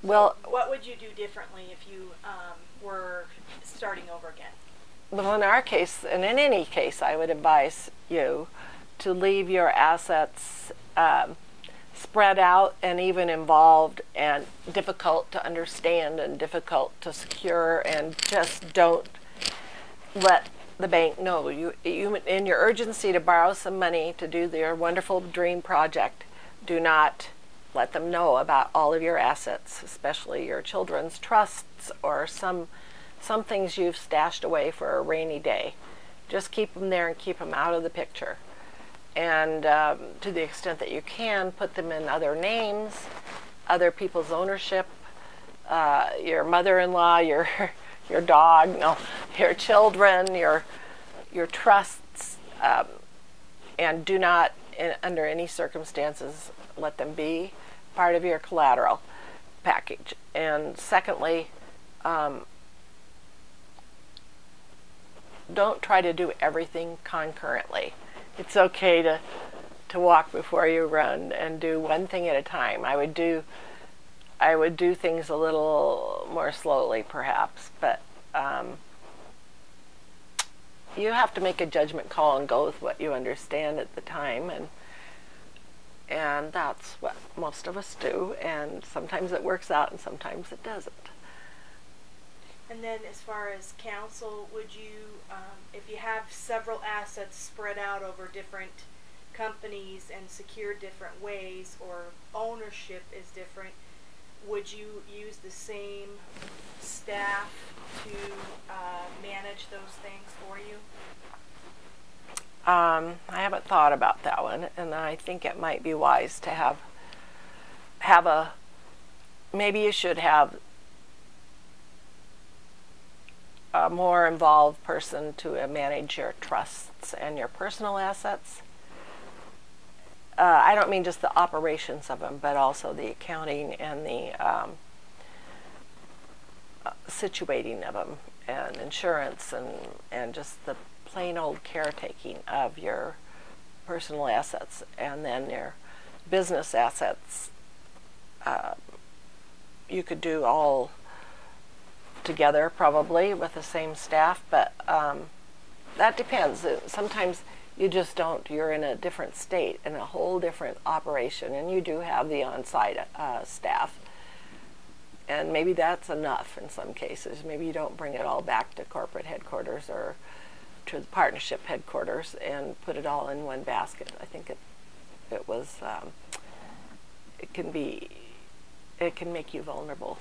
Well, what would you do differently if you were starting over again? well, in our case, and in any case, I would advise you to leave your assets spread out and even involved and difficult to understand and difficult to secure, and just don't let the bank know. You in your urgency to borrow some money to do your wonderful dream project, do not let them know about all of your assets, especially your children's trusts or some things you've stashed away for a rainy day. Just keep them there and keep them out of the picture. And to the extent that you can, put them in other names, other people's ownership, your mother-in-law, your dog, no, your children, your trusts, and do not, under any circumstances, let them be part of your collateral package. And secondly, don't try to do everything concurrently. It's okay to walk before you run and do one thing at a time. I would do things a little more slowly, perhaps, but you have to make a judgment call and go with what you understand at the time, and that's what most of us do. And sometimes it works out, and sometimes it doesn't. And then as far as counsel, would you, if you have several assets spread out over different companies and secured different ways, or ownership is different, would you use the same staff to manage those things for you? I haven't thought about that one, and I think it might be wise to have maybe you should have a more involved person to manage your trusts and your personal assets. I don't mean just the operations of them, but also the accounting and the situating of them, and insurance, and just the plain old caretaking of your personal assets. And then your business assets, you could do all together probably with the same staff, but that depends. Sometimes you just don't. You're in a different state, in a whole different operation, and you do have the on-site staff, and maybe that's enough in some cases. Maybe you don't bring it all back to corporate headquarters or to the partnership headquarters and put it all in one basket. I think it can make you vulnerable